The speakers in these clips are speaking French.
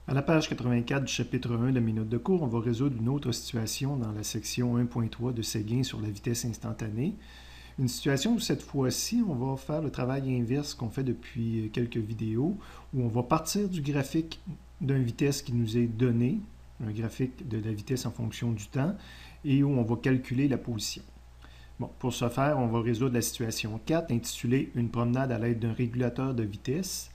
À la page 84 du chapitre 1 de mes notes de cours, on va résoudre une autre situation dans la section 1.3 de Séguin sur la vitesse instantanée. Une situation où cette fois-ci, on va faire le travail inverse qu'on fait depuis quelques vidéos, où on va partir du graphique d'une vitesse qui nous est donnée, un graphique de la vitesse en fonction du temps, et où on va calculer la position. Bon, pour ce faire, on va résoudre la situation 4, intitulée « Une promenade à l'aide d'un régulateur de vitesse »,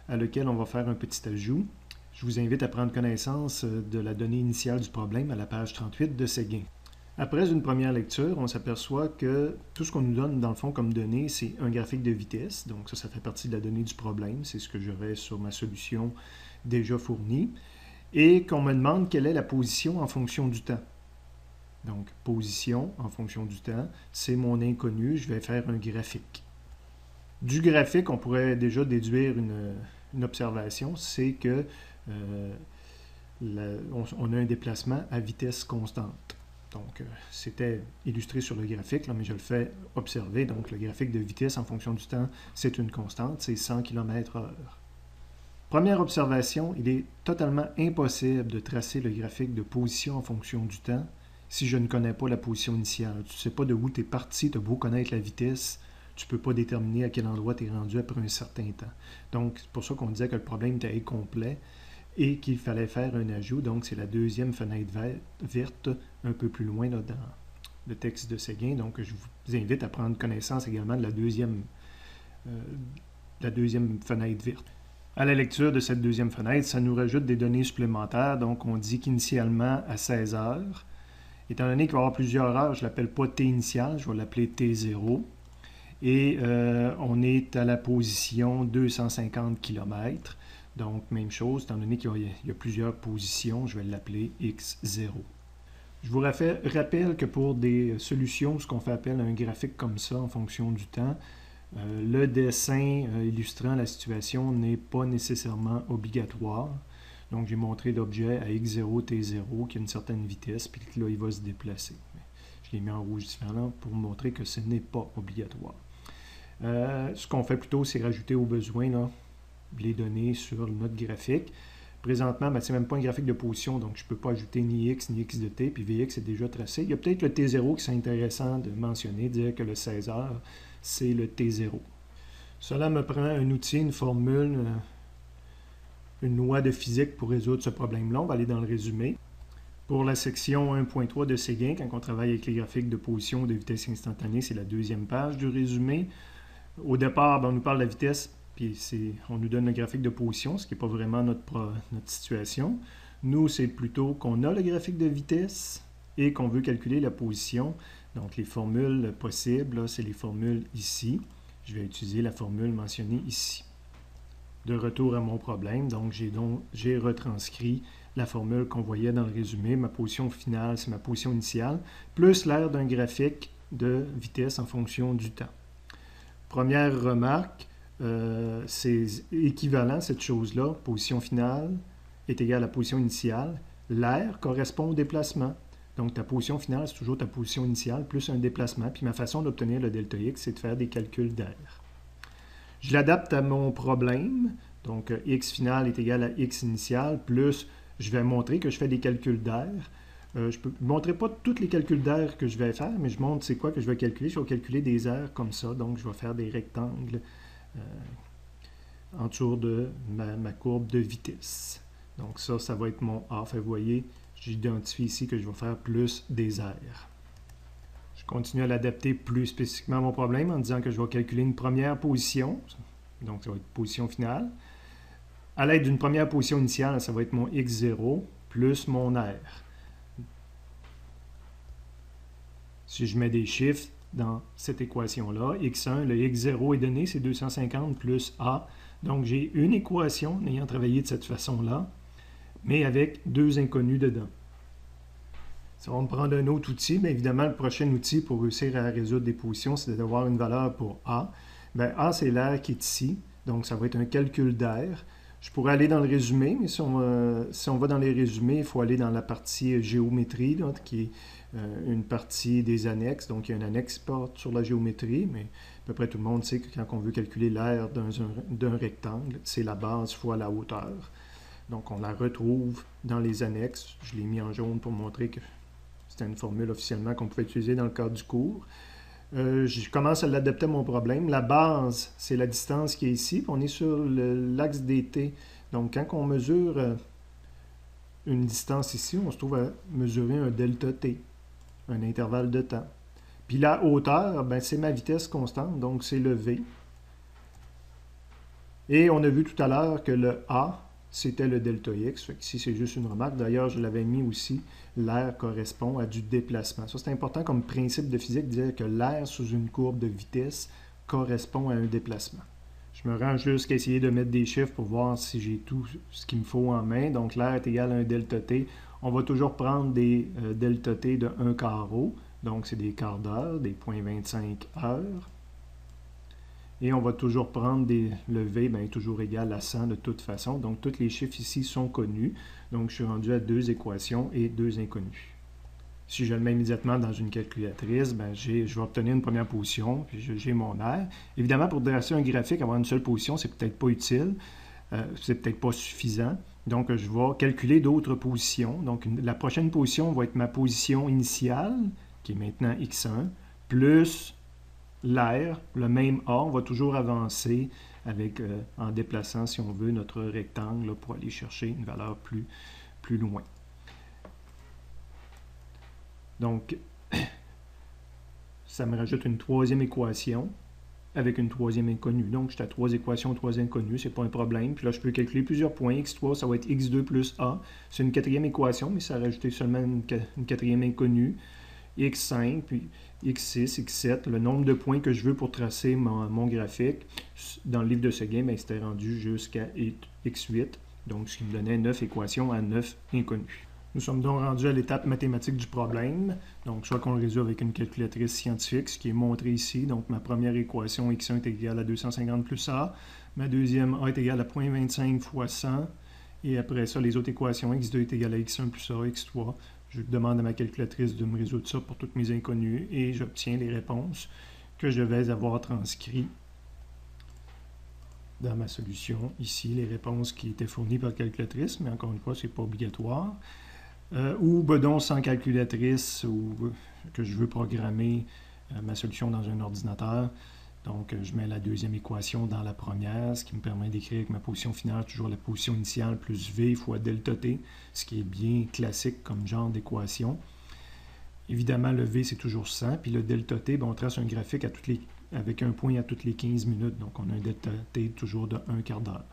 à lequel on va faire un petit ajout. Je vous invite à prendre connaissance de la donnée initiale du problème à la page 38 de Séguin. Après une première lecture, on s'aperçoit que tout ce qu'on nous donne dans le fond comme donnée, c'est un graphique de vitesse. Donc ça fait partie de la donnée du problème. C'est ce que j'aurai sur ma solution déjà fournie. Et qu'on me demande quelle est la position en fonction du temps. Donc position en fonction du temps, c'est mon inconnu. Je vais faire un graphique. Du graphique, on pourrait déjà déduire une observation, c'est que on a un déplacement à vitesse constante. Donc, c'était illustré sur le graphique, là, mais je le fais observer. Donc, le graphique de vitesse en fonction du temps, c'est une constante, c'est 100 km/h. Première observation, il est totalement impossible de tracer le graphique de position en fonction du temps si je ne connais pas la position initiale. Tu ne sais pas de où tu es parti, tu as beau connaître la vitesse, tu ne peux pas déterminer à quel endroit tu es rendu après un certain temps. Donc, c'est pour ça qu'on disait que le problème était incomplet et qu'il fallait faire un ajout. Donc, c'est la deuxième fenêtre verte un peu plus loin là, dans le texte de Séguin. Donc, je vous invite à prendre connaissance également de la deuxième fenêtre verte. À la lecture de cette deuxième fenêtre, ça nous rajoute des données supplémentaires. Donc, on dit qu'initialement, à 16 heures, étant donné qu'il va y avoir plusieurs heures, je ne l'appelle pas T initial, je vais l'appeler T0. Et on est à la position 250 km. Donc, même chose, étant donné qu'il y a plusieurs positions, je vais l'appeler X0. Je vous rappelle que pour des solutions, ce qu'on fait appel à un graphique comme ça en fonction du temps, le dessin illustrant la situation n'est pas nécessairement obligatoire. Donc, j'ai montré l'objet à X0, T0 qui a une certaine vitesse, puis là, il va se déplacer. Je l'ai mis en rouge différent pour montrer que ce n'est pas obligatoire. Ce qu'on fait plutôt, c'est rajouter au besoin là, les données sur notre graphique. Présentement, ce n'est même pas un graphique de position, donc je ne peux pas ajouter ni X ni X de T, puis Vx est déjà tracé. Il y a peut-être le T0 qui serait intéressant de mentionner, dire que le 16 heures, c'est le T0. Cela me prend un outil, une formule, une loi de physique pour résoudre ce problème-là. On va aller dans le résumé. Pour la section 1.3 de Séguin, quand on travaille avec les graphiques de position ou de vitesse instantanée, c'est la deuxième page du résumé. Au départ, on nous parle de la vitesse, puis on nous donne le graphique de position, ce qui n'est pas vraiment notre situation. Nous, c'est plutôt qu'on a le graphique de vitesse et qu'on veut calculer la position. Donc, les formules possibles, c'est les formules ici. Je vais utiliser la formule mentionnée ici. De retour à mon problème, donc j'ai retranscrit la formule qu'on voyait dans le résumé. Ma position finale, c'est ma position initiale, plus l'aire d'un graphique de vitesse en fonction du temps. Première remarque, c'est équivalent, cette chose-là, position finale est égale à position initiale. L'aire correspond au déplacement. Donc, ta position finale, c'est toujours ta position initiale plus un déplacement. Puis ma façon d'obtenir le delta x, c'est de faire des calculs d'air. Je l'adapte à mon problème. Donc, x final est égal à x initial plus, je vais montrer que je fais des calculs d'air. Je ne montrerai pas tous les calculs d'air que je vais faire, mais je montre c'est quoi que je vais calculer. Je vais calculer des aires comme ça. Donc, je vais faire des rectangles autour de ma courbe de vitesse. Donc, ça va être mon A. Vous voyez, j'identifie ici que je vais faire plus des aires. Je continue à l'adapter plus spécifiquement à mon problème en disant que je vais calculer une première position. Donc, ça va être position finale. À l'aide d'une première position initiale, ça va être mon x0 plus mon r. Si je mets des chiffres dans cette équation-là, x1, le x0 est donné, c'est 250 plus a. Donc, j'ai une équation en ayant travaillé de cette façon-là, mais avec deux inconnus dedans. Ça va me prendre un autre outil, mais évidemment, le prochain outil pour réussir à résoudre des positions, c'est d'avoir une valeur pour a. Bien, a, c'est l'air qui est ici, donc ça va être un calcul d'air. Je pourrais aller dans le résumé, mais si on va dans les résumés, il faut aller dans la partie géométrie, là, qui est une partie des annexes. Donc, il y a une annexe qui porte sur la géométrie, mais à peu près tout le monde sait que quand on veut calculer l'aire d'un rectangle, c'est la base fois la hauteur. Donc, on la retrouve dans les annexes. Je l'ai mis en jaune pour montrer que c'était une formule officiellement qu'on pouvait utiliser dans le cadre du cours. Je commence à l'adapter à mon problème. La base, c'est la distance qui est ici. On est sur l'axe dt. Donc, quand on mesure une distance ici, on se trouve à mesurer un delta t, un intervalle de temps. Puis la hauteur, ben, c'est ma vitesse constante, donc c'est le v. Et on a vu tout à l'heure que le a, c'était le delta x. Fait que ici, c'est juste une remarque. D'ailleurs, je l'avais mis aussi, l'air correspond à du déplacement. Ça, c'est important comme principe de physique, de dire que l'air sous une courbe de vitesse correspond à un déplacement. Je me rends jusqu'à essayer de mettre des chiffres pour voir si j'ai tout ce qu'il me faut en main. Donc, l'air est égal à un delta t. On va toujours prendre des delta t de 1 quart rho. Donc, c'est des quarts d'heure, des 0,25 heures. Et on va toujours prendre le V, bien, est toujours égal à 100 de toute façon. Donc, tous les chiffres ici sont connus. Donc, je suis rendu à 2 équations et 2 inconnus. Si je le mets immédiatement dans une calculatrice, bien, je vais obtenir une première position, puis j'ai mon air. Évidemment, pour dresser un graphique, avoir une seule position, c'est peut-être pas utile. C'est peut-être pas suffisant. Donc, je vais calculer d'autres positions. Donc, la prochaine position va être ma position initiale, qui est maintenant x1, plus l'air, le même A, on va toujours avancer avec, en déplaçant, si on veut, notre rectangle là, pour aller chercher une valeur plus loin. Donc, ça me rajoute une troisième équation avec une troisième inconnue. Donc, j'étais à 3 équations, 3 inconnues, c'est pas un problème. Puis là, je peux calculer plusieurs points. x3, ça va être x2 plus a. C'est une quatrième équation, mais ça a rajouté seulement une quatrième inconnue. x5, puis x6, x7, le nombre de points que je veux pour tracer mon graphique. Dans le livre de Seguin, c'était rendu jusqu'à x8, donc ce qui me donnait 9 équations à 9 inconnues. Nous sommes donc rendus à l'étape mathématique du problème, donc soit qu'on le résout avec une calculatrice scientifique, ce qui est montré ici. Donc ma première équation, x1 est égale à 250 plus a, ma deuxième, a est égale à 0,25 fois 100, et après ça, les autres équations, x2 est égal à x1 plus a, x3. Je demande à ma calculatrice de me résoudre ça pour toutes mes inconnues et j'obtiens les réponses que je vais avoir transcrites dans ma solution. Ici, les réponses qui étaient fournies par la calculatrice, mais encore une fois, ce n'est pas obligatoire. Ou donc sans calculatrice, ou que je veux programmer ma solution dans un ordinateur. Donc, je mets la deuxième équation dans la première, ce qui me permet d'écrire avec ma position finale toujours la position initiale plus V fois delta T, ce qui est bien classique comme genre d'équation. Évidemment, le V, c'est toujours 100, puis le delta T, on trace un graphique avec un point à toutes les 15 minutes. Donc, on a un delta T toujours de 1 quart d'heure.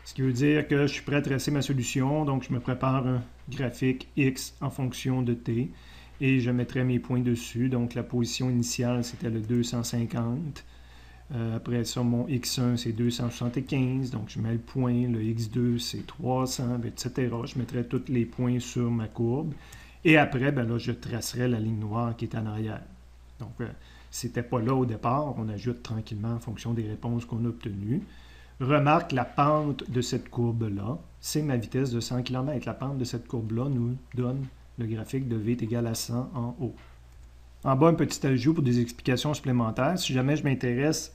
Ce qui veut dire que je suis prêt à tracer ma solution, donc je me prépare un graphique X en fonction de T. Et je mettrai mes points dessus. Donc, la position initiale, c'était le 250. Après ça, mon x1, c'est 275. Donc, je mets le point. Le x2, c'est 300, etc. Je mettrai tous les points sur ma courbe. Et après, ben là, je tracerai la ligne noire qui est en arrière. Donc, c'était pas là au départ. On ajoute tranquillement en fonction des réponses qu'on a obtenues. Remarque, la pente de cette courbe-là, c'est ma vitesse de 100 km. La pente de cette courbe-là nous donne le graphique de V est égal à 100 en haut. En bas, un petit ajout pour des explications supplémentaires. Si jamais je m'intéresse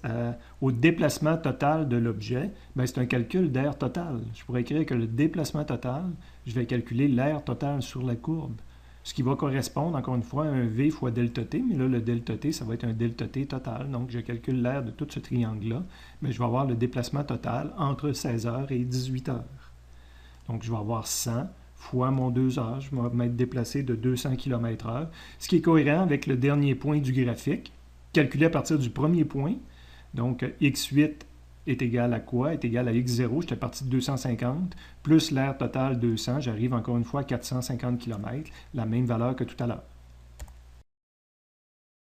au déplacement total de l'objet, c'est un calcul d'air total. Je pourrais écrire que le déplacement total, je vais calculer l'air total sur la courbe. Ce qui va correspondre, encore une fois, à un V fois delta T, mais là, le delta T, ça va être un delta T total. Donc, je calcule l'air de tout ce triangle-là, mais je vais avoir le déplacement total entre 16 heures et 18 heures. Donc, je vais avoir 100 fois mon 2 heures, je vais m'être déplacé de 200 km/h, ce qui est cohérent avec le dernier point du graphique, calculé à partir du premier point. Donc, x8 est égal à quoi? Est égal à x0, j'étais parti de 250, plus l'air total 200, j'arrive encore une fois à 450 km, la même valeur que tout à l'heure.